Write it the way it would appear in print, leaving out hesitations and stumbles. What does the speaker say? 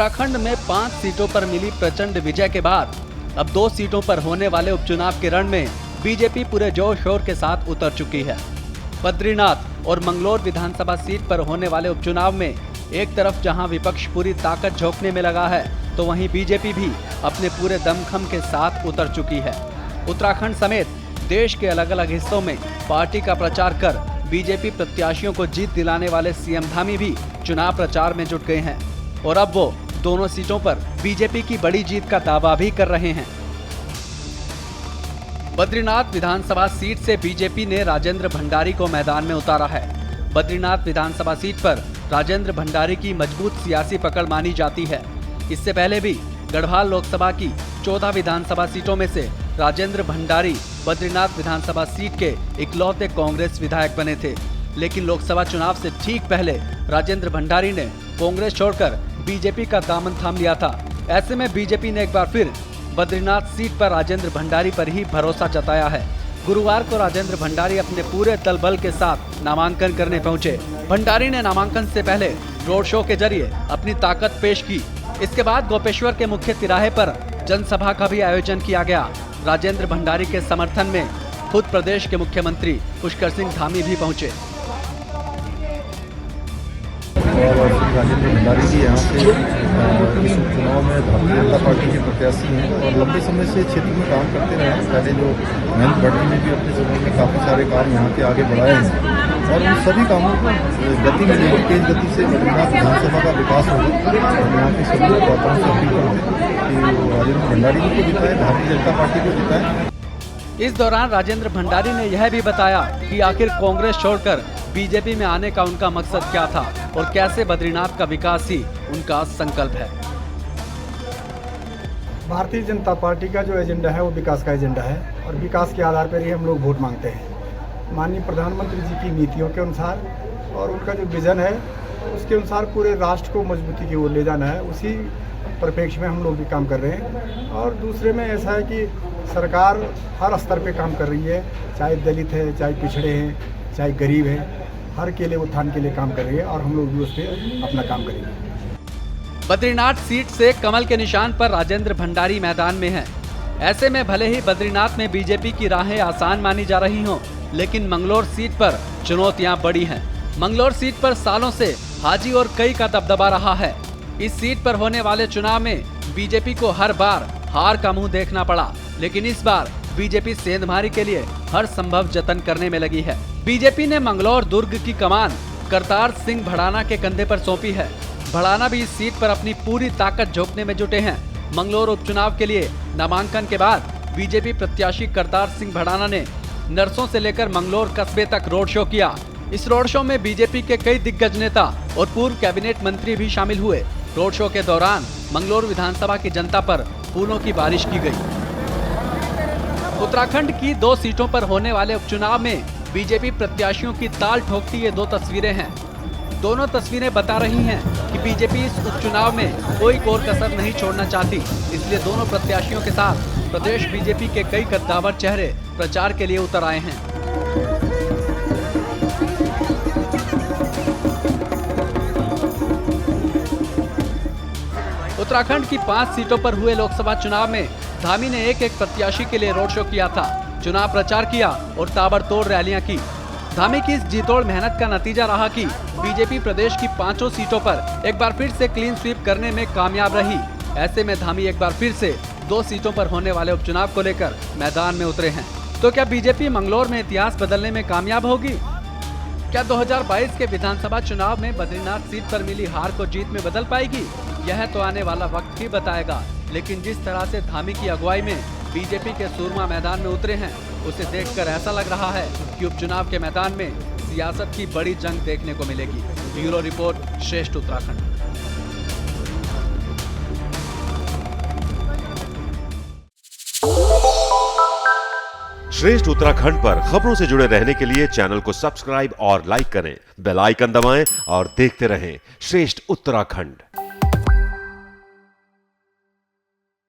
उत्तराखंड में 5 सीटों पर मिली प्रचंड विजय के बाद अब 2 सीटों पर होने वाले उपचुनाव के रण में बीजेपी पूरे जोर शोर के साथ उतर चुकी है। बद्रीनाथ और मंगलोर विधानसभा सीट पर होने वाले उपचुनाव में एक तरफ जहां विपक्ष पूरी ताकत झोंकने में लगा है, तो वहीं बीजेपी भी अपने पूरे दमखम के साथ उतर चुकी है। उत्तराखंड समेत देश के अलग अलग हिस्सों में पार्टी का प्रचार कर बीजेपी प्रत्याशियों को जीत दिलाने वाले सीएम धामी भी चुनाव प्रचार में जुट गए हैं और अब वो दोनों सीटों पर बीजेपी की बड़ी जीत का दावा भी कर रहे हैं। बद्रीनाथ विधानसभा सीट से बीजेपी ने राजेंद्र भंडारी को मैदान में उतारा है। बद्रीनाथ विधानसभा सीट पर राजेंद्र भंडारी की मजबूत सियासी पकड़ मानी जाती है। इससे पहले भी गढ़वाल लोकसभा की 14 विधानसभा सीटों में से राजेंद्र भंडारी बद्रीनाथ विधानसभा सीट के इकलौते कांग्रेस विधायक बने थे, लेकिन लोकसभा चुनाव से ठीक पहले राजेंद्र भंडारी ने कांग्रेस छोड़कर बीजेपी का दामन थाम लिया था। ऐसे में बीजेपी ने एक बार फिर बद्रीनाथ सीट पर राजेंद्र भंडारी पर ही भरोसा जताया है। गुरुवार को राजेंद्र भंडारी अपने पूरे दल बल के साथ नामांकन करने पहुंचे। भंडारी ने नामांकन से पहले रोड शो के जरिए अपनी ताकत पेश की। इसके बाद गोपेश्वर के मुख्य तिराहे पर जनसभा का भी आयोजन किया गया। राजेंद्र भंडारी के समर्थन में खुद प्रदेश के मुख्यमंत्री पुष्कर सिंह धामी भी पहुंचे। और राजेंद्र भंडारी जी यहाँ पे इस उपचुनाव में भारतीय जनता पार्टी के प्रत्याशी हैं और लंबे समय से क्षेत्र में काम करते रहे हैं। पहले जो महेंद्र भट्टी ने भी अपने समय में काफ़ी सारे काम यहाँ के आगे बढ़ाए हैं और उन सभी कामों को गति मिलेगी, तेज गति से बद्रीनाथ विधानसभा का विकास होगा। और यहाँ के सभी मतदाताओं से अपील करते हैं कि राजेंद्र भंडारी जी को जिताएं, भारतीय जनता पार्टी को जिताएं। इस दौरान राजेंद्र भंडारी ने यह भी बताया कि आखिर कांग्रेस छोड़कर बीजेपी में आने का उनका मकसद क्या था और कैसे बद्रीनाथ का विकास ही उनका संकल्प है। भारतीय जनता पार्टी का जो एजेंडा है वो विकास का एजेंडा है और विकास के आधार पर ही हम लोग वोट मांगते हैं। माननीय प्रधानमंत्री जी की नीतियों के अनुसार और उनका जो विजन है उसके अनुसार पूरे राष्ट्र को मजबूती की ओर ले जाना है, उसी परिप्रेक्ष्य में हम लोग भी काम कर रहे हैं। और दूसरे में ऐसा है कि सरकार हर स्तर पे काम कर रही है, चाहे दलित है, चाहे पिछड़े हैं, चाहे गरीब है, हर के लिए उत्थान के लिए काम कर रही है और हम लोग भी उस पर अपना काम करेंगे। बद्रीनाथ सीट से कमल के निशान पर राजेंद्र भंडारी मैदान में है। ऐसे में भले ही बद्रीनाथ में बीजेपी की राहें आसान मानी जा रही हों, लेकिन मंगलोर सीट पर चुनौतियां बड़ी हैं। मंगलोर सीट पर सालों से हाजी और कई का दबदबा रहा है। इस सीट पर होने वाले चुनाव में बीजेपी को हर बार हार का मुंह देखना पड़ा, लेकिन इस बार बीजेपी सेंधमारी के लिए हर संभव जतन करने में लगी है। बीजेपी ने मंगलौर दुर्ग की कमान करतार सिंह भड़ाना के कंधे पर सौंपी है। भड़ाना भी इस सीट पर अपनी पूरी ताकत झोंकने में जुटे हैं। मंगलौर उपचुनाव के लिए नामांकन के बाद बीजेपी प्रत्याशी करतार सिंह भड़ाना ने नरसों से लेकर मंगलौर कस्बे तक रोड शो किया। इस रोड शो में बीजेपी के कई दिग्गज नेता और पूर्व कैबिनेट मंत्री भी शामिल हुए। रोड शो के दौरान मंगलौर विधानसभा की जनता पर फूलों की बारिश की गई। उत्तराखंड की 2 सीटों पर होने वाले उपचुनाव में बीजेपी प्रत्याशियों की ताल ठोकती ये 2 तस्वीरें हैं। दोनों तस्वीरें बता रही हैं कि बीजेपी इस उपचुनाव में कोई कोर कसर नहीं छोड़ना चाहती। इसलिए दोनों प्रत्याशियों के साथ प्रदेश बीजेपी के कई कद्दावर चेहरे प्रचार के लिए उतर आए हैं। उत्तराखंड की 5 सीटों पर हुए लोकसभा चुनाव में धामी ने एक प्रत्याशी के लिए रोड शो किया था, चुनाव प्रचार किया और ताबड़तोड़ रैलियां की। धामी की इस जीतोड़ मेहनत का नतीजा रहा कि बीजेपी प्रदेश की 5 सीटों पर एक बार फिर से क्लीन स्वीप करने में कामयाब रही। ऐसे में धामी एक बार फिर से 2 सीटों पर होने वाले उपचुनाव को लेकर मैदान में उतरे हैं। तो क्या बीजेपी मंगलौर में इतिहास बदलने में कामयाब होगी? क्या 2022 के विधानसभा चुनाव में बद्रीनाथ सीट पर मिली हार को जीत में बदल पाएगी? यह तो आने वाला वक्त ही बताएगा। लेकिन जिस तरह से धामी की अगुवाई में बीजेपी के सूरमा मैदान में उतरे हैं, उसे देखकर ऐसा लग रहा है कि उपचुनाव के मैदान में सियासत की बड़ी जंग देखने को मिलेगी। ब्यूरो रिपोर्ट, श्रेष्ठ उत्तराखंड। श्रेष्ठ उत्तराखंड पर खबरों से जुड़े रहने के लिए चैनल को सब्सक्राइब और लाइक करें, बेल आइकन दबाएं और देखते रहें श्रेष्ठ उत्तराखंड।